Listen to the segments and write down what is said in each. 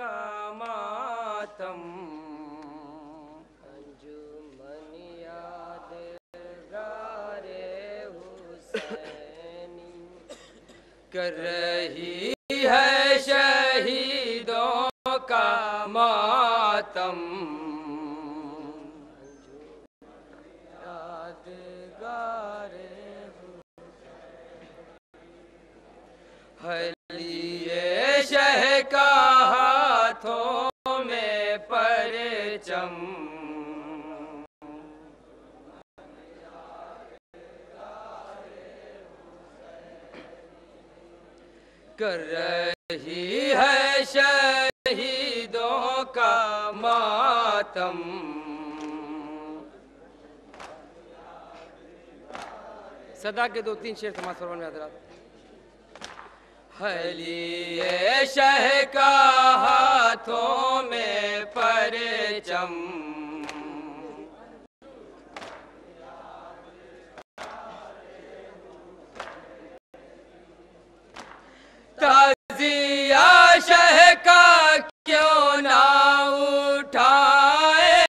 کا ماتم انجمن یادگار حسینی کر رہی ہے شہیدوں کا ماتم یادگار حلیے شہ کا ہاتھوں میں پرچم کر رہی ہے شہیدوں کا ماتم صدا کے دو تین شعر سماعت فرمائیں حضرات حلیے شہ کا ہاتھوں میں پرچم تعزیہ شہ کا کیوں نہ اٹھائے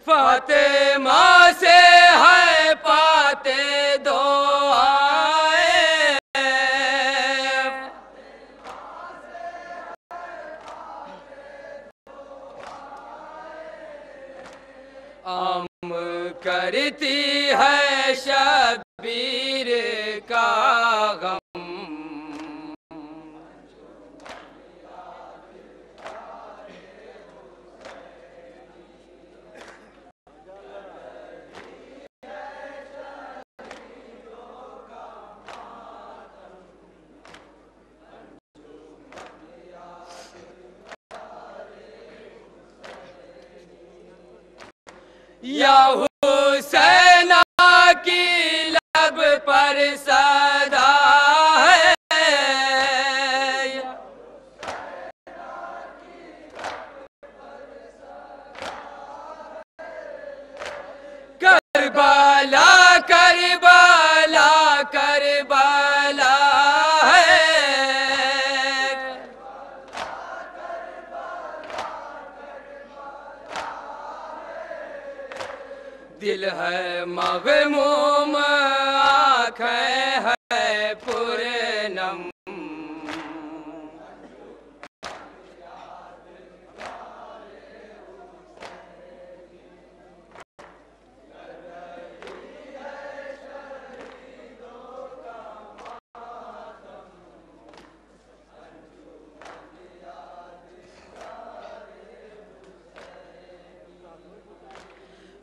فاطمہ سے ہے پاتے دعائیں عام کرتی ہے شبیر کا غم یا حسین کی لب پر صدا ہے کربلا کربلا کربلا ہے دل ہے مغموم آنکھیں ہے پرنم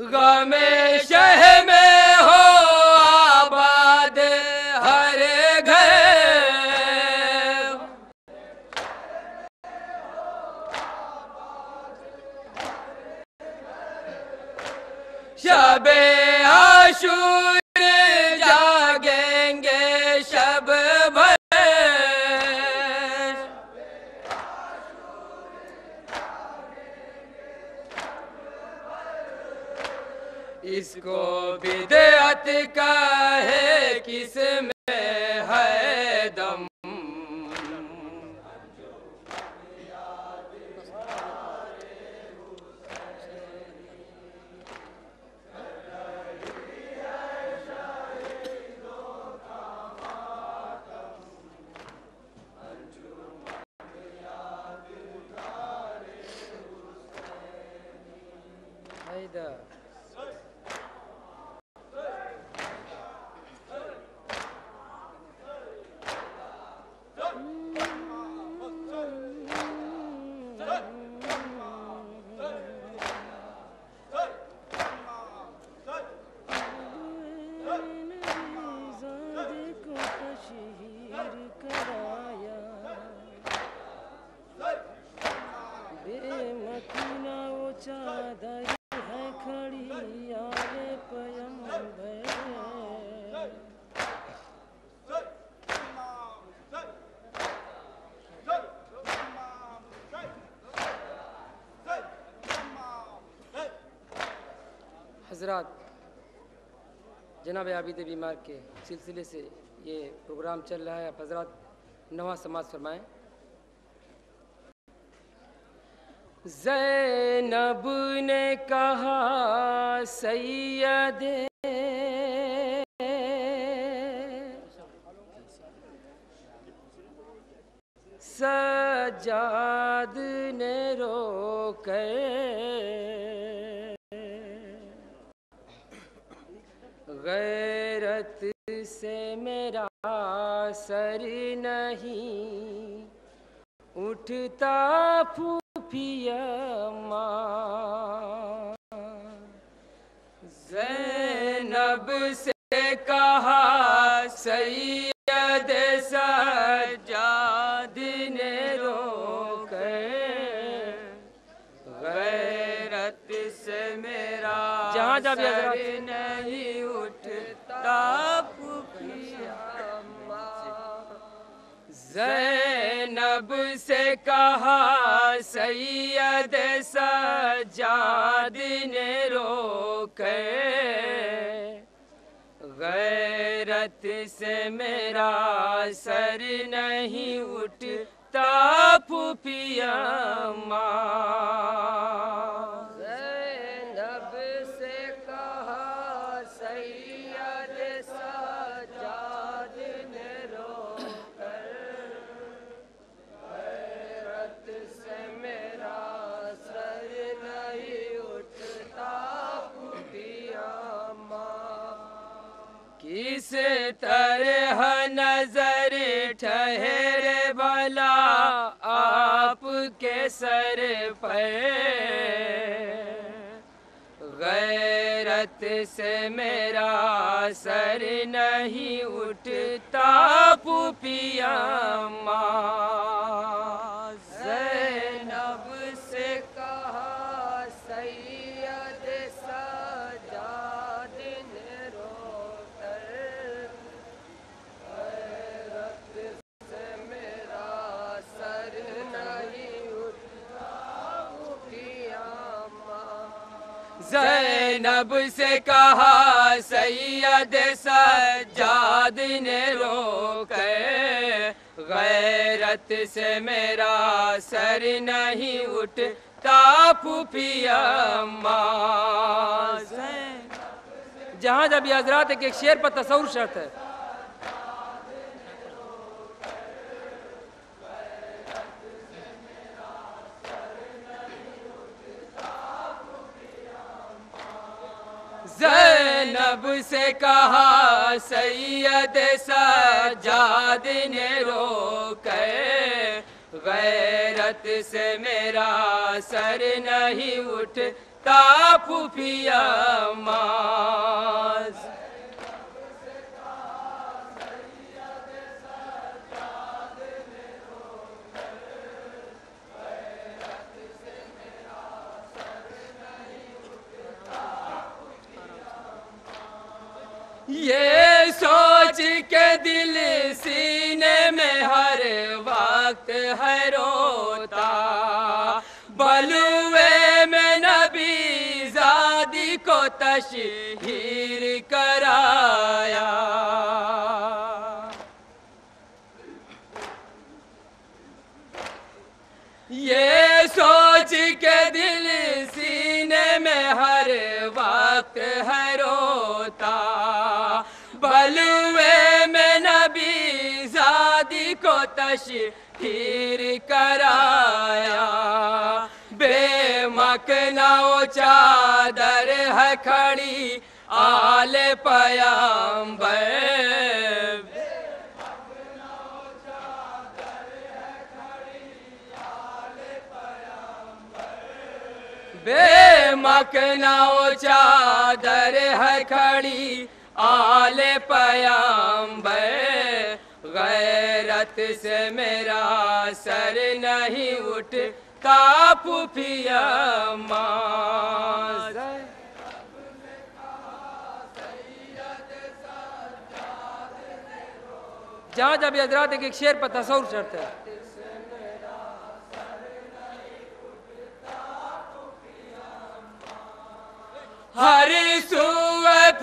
غم شہ میں ہو آباد ہر گھر شب عاشور جاگیں گے شب بھر اس کو بدعت کہے کس میں ہے دم حیدر چادر ہے کھڑی یار پیمبر حضرات جناب عابد بیمار کے سلسلے سے یہ پروگرام چل رہا ہے. آپ حضرات نواز سماعت فرمائیں. زینب نے کہا سید سجاد نے رو کر غیرت سے میرا سر نہیں اٹھتا پھوپھیا ماں. زینب سے کہا سید سجاد نے رو کر غیرت سے میرا سر نہیں اٹھتا پھوپھیا ماں. زینب سے کہا سید سجاد نے رو کر غیرت سے میرا سر نہیں اٹھتا پھوپھیا ماں. زینب سے کہا سید سجاد نے رو کر غیرت سے میرا سر نہیں اٹھتا پھوپھیا ماں. کس طرح نظر ٹھہرے بھلا آپ کے سر پر غیرت سے میرا سر نہیں اٹھتا پھوپھیا ماں. زینب سے کہا سید سجاد نے رو کر غیرت سے میرا سر نہیں اٹھتا پھوپھیا ماں. زینب سے کہا سید سجاد نے رو کر غیرت سے میرا سر نہیں اٹھتا پھوپھیا ماں. جہاں جب یہ حضرات ایک شعر پر تصور شرط ہے. زینب سے کہا سید سجاد نے رو کر غیرت سے میرا سر نہیں اٹھتا پھوپھیا ماں. یہ سوچ کے دل سینے میں ہر وقت ہے روتا بلوے میں نبی زادی کو تشہیر کرایا. یہ سوچ کے دل سینے میں ہر وقت ہے روتا بلوے میں نبی زادی کو تشہیر کرایا. بے مکنا و چادر ہے کھڑی آل پیامبر بے مکنا و چادر ہے کھڑی آل پیامبر غیرت سے میرا سر نہیں اٹھتا پھوپھیا ماں. جہاں جب یہ حضرات ایک شعر پر تصور شرط ہے. ہر سو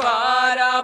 12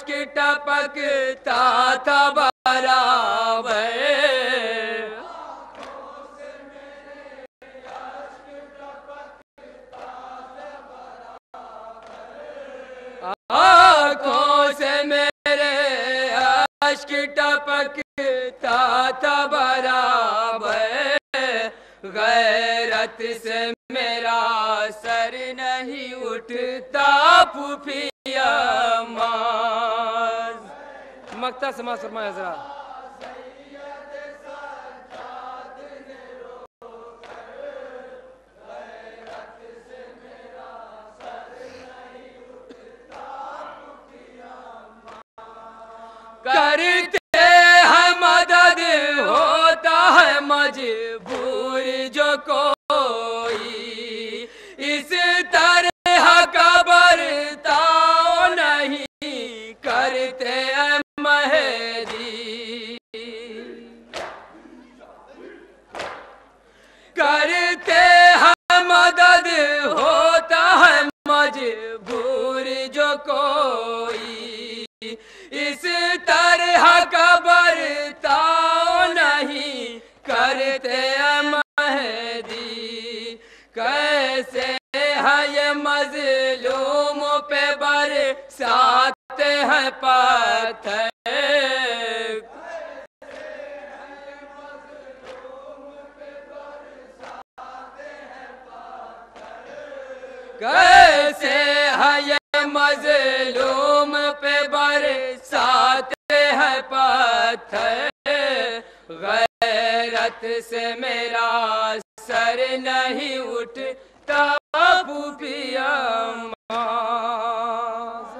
اشک ٹپکتا تھا برابر آنکھوں سے میرے اشک ٹپکتا تھا برابر غیرت سے میرا سر نہیں اٹھتا پھوپھیا ماز مقطع سماعت فرمائے حضرات کرتے ہیں مدد ہوتا ہے مجبور جو کوئی اس طرح کا برتاؤ نہیں کرتے ہیں مہدی کرتے ہیں مدد ہوتا ہے مجبور جو کوئی اس طرح کا برتاؤ نہیں کرتے مہدی کیسے ہے یہ مظلوم پہ برساتے ہیں پتھر کیسے ہے یہ مظلوم پہ برساتے ہیں پتھر غیرت سے میرا سر نہیں اٹھتا پھوپھیا ماز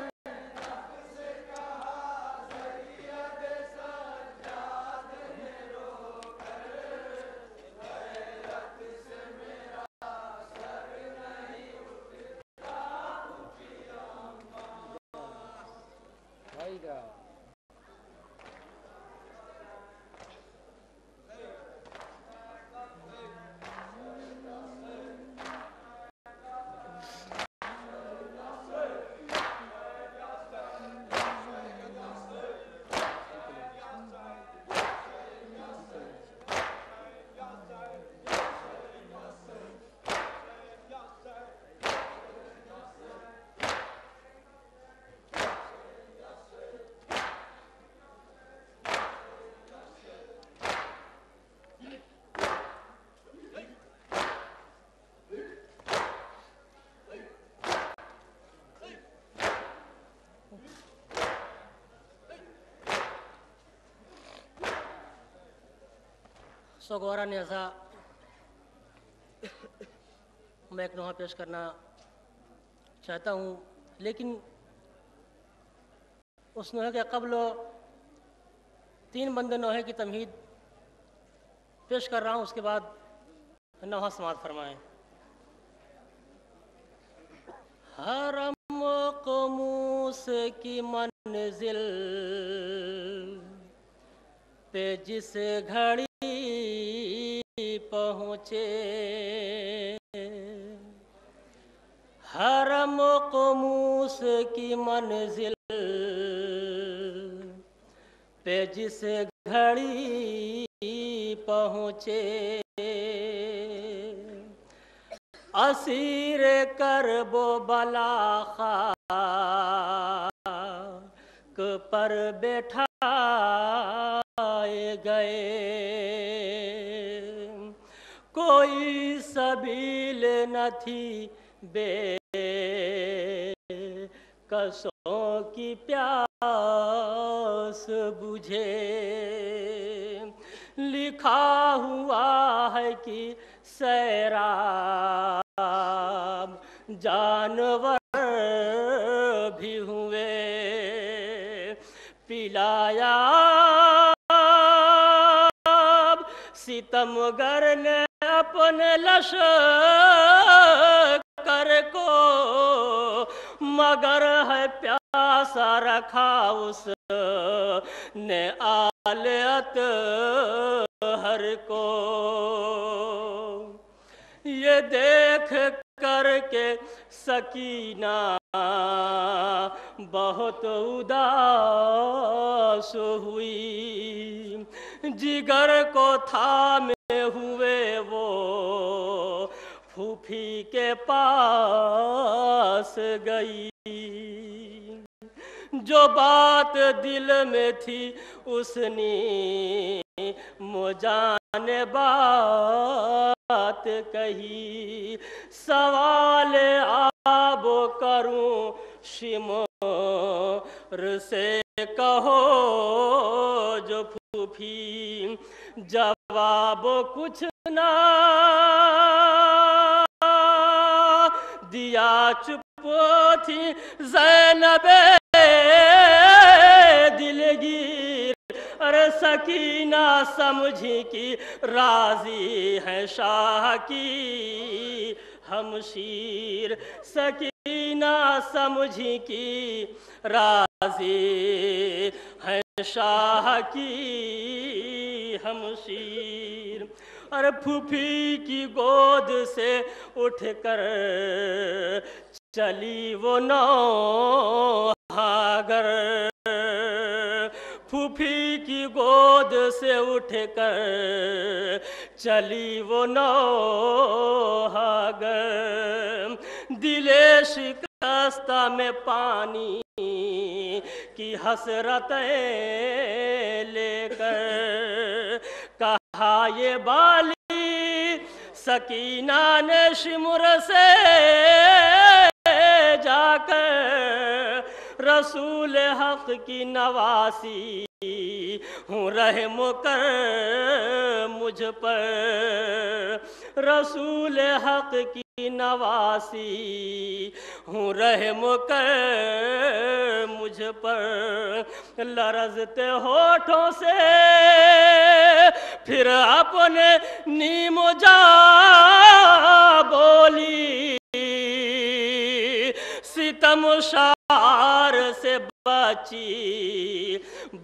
سوگوارا نیازا میں ایک نوحہ پیش کرنا چاہتا ہوں لیکن اس نوحے کے قبل 3 بند نوحے کی تمہید پیش کر رہا ہوں اس کے بعد نوحہ سماعت فرمائیں حرم و قموس کی منزل پہ جس گھڑی پہنچے حرم و قموس کی منزل پہ جس گھڑی پہنچے اسیر کرب و بلا خاک پر بیٹھائے گئے کوئی سبیل نہ تھی بے کسوں کی پیاس بجھے لکھا ہوا ہے کہ سیراب جانور بھی ہوئے پلایا ستمگر نے اپنے لشکر کو مگر ہے پیاسا رکھا اس نے آل اطہر کو یہ دیکھ کر کے سکینہ بہت اداس ہوئی، جگر کو تھامے ہوئے وہ پھوپھی کے پاس گئی، جو بات دل میں تھی اس نے مجھے بات کہی، سوال آب کروں شمر سے کہو جو پھوپھی، جواب کچھ نہ دیا، چپ تھی زینب دلگیر، ارے سکینہ سمجھی کی راضی ہے شاہ کی ہمشیر، سکینہ سمجھی کی راضی ہے شاہ کی ہمشیر، اور پھوپھی کی گود سے اٹھ کر چلی وہ نوحاگر، پھوپھی کی گود سے اٹھ کر چلی وہ نوحاگر، دل شکستہ میں پانی کی حسرتیں لے کر، کہا یہ بالی سکینہ نے شمر سے جا کر، رسول حق کی نواسی ہوں رحم کر مجھ پر، رسول حق کی نواسی ہوں رحم کر مجھ پر، لرزتے ہونٹوں سے پھر اپنے نیم جا بولی، ستم شعر سے بچی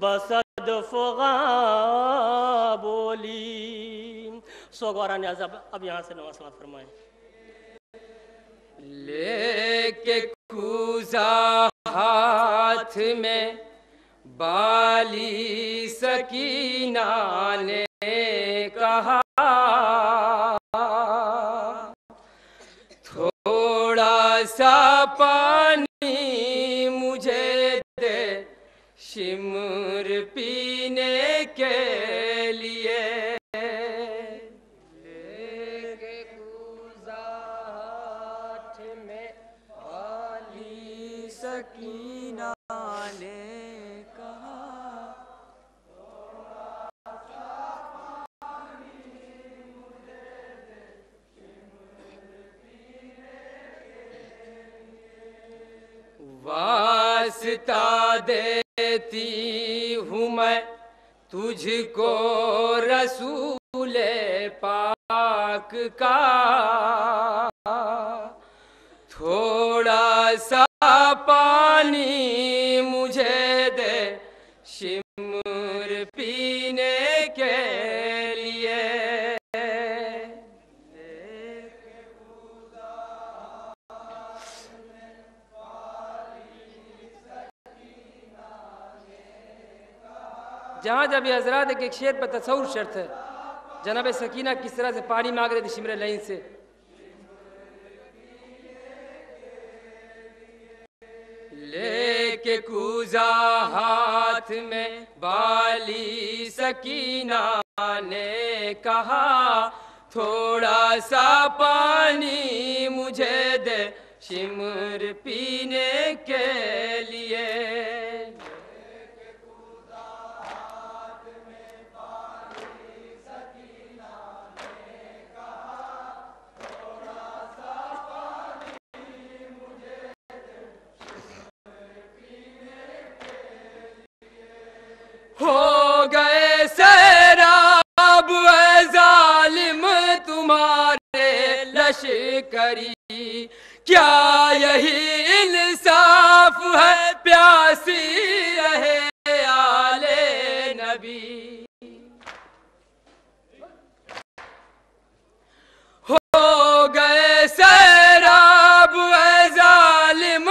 بسد فغاں بولی۔ سوگوارا نیاز اب یہاں سے نواز سماعت فرمائیں۔ لے کے کوزہ ہاتھ میں بالی سکینہ نے کہا، تھوڑا سا پانی مجھے دے شمر پینے کے لیے، لے کے کوزہ ہاتھ میں بالی سکینہ نے کہا، واسطہ دیتی ہوں میں تجھ کو رسول پاک کا، تھوڑا سا پانی مجھے دے شمر پینے کے لیے، جہاں جب یہ حضرات ایک شعر پر تصور شرط ہے، جناب سکینہ کس طرح سے پانی مانگ رہے تھے شمر لعین سے، لے کے کوزہ ہاتھ میں بالی سکینہ نے کہا، تھوڑا سا پانی مجھے دے شمر پینے کے لیے، ہو گئے سیراب اے ظالم تمہارے لشکری، کیا یہی انصاف ہے پیاسی رہے آل نبی، ہو گئے سیراب اے ظالم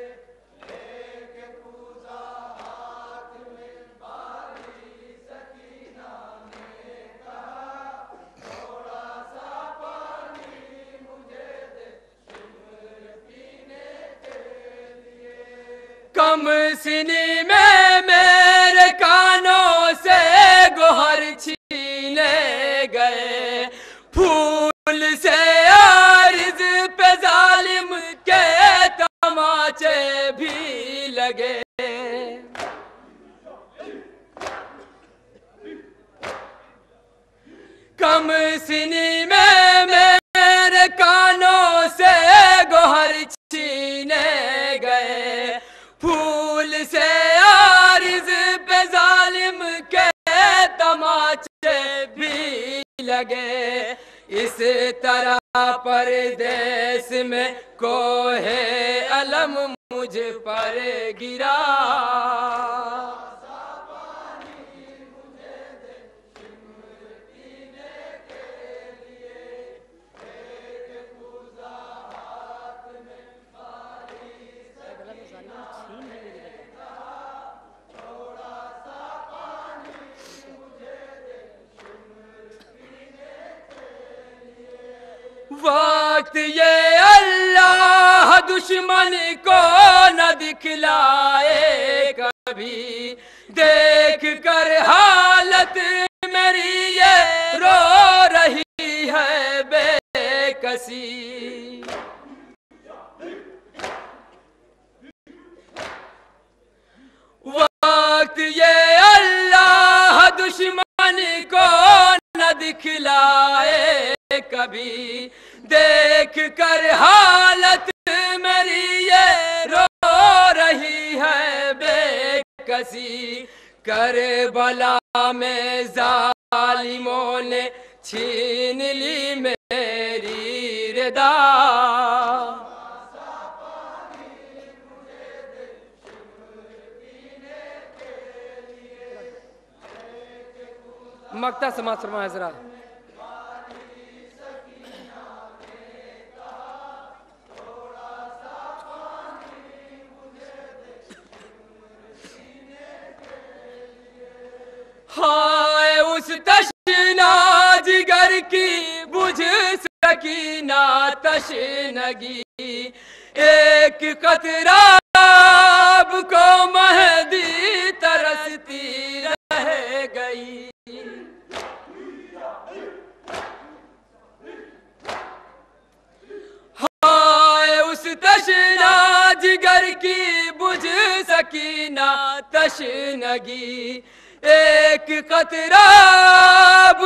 کم سنی میں میرے کانوں سے گوہر چھینے گئے، پھول سے عارض پہ ظالم کے تماچے بھی لگے۔ کم سنی میں میرے کانوں سے گوہر چھینے گئے، پھول سے عارض پہ ظالم کے تماچے بھی لگے۔ اس طرح پردیس میں کوہ علم مجھ پر گرا، وقت یہ اللہ دشمن کو نہ دکھلائے کبھی، دیکھ کر حالت میری یہ رو رہی ہے بے کسی۔ وقت یہ اللہ دشمن کو نہ دکھلائے کبھی، دیکھ کر حالت میری یہ رو رہی ہے بے کسی۔ کربلا میں ظالموں نے چھین لی میری ردا، مقطع سماعت فرمائیں حضرات۔ ہائے اس تشنا جگر کی بجھ سکی نہ تشنگی، ایک قطرہ آب کو مہدی ترستی رہ گئی۔ ہائے اس تشنا جگر کی بجھ سکی نہ تشنگی، ایک قطرہ آب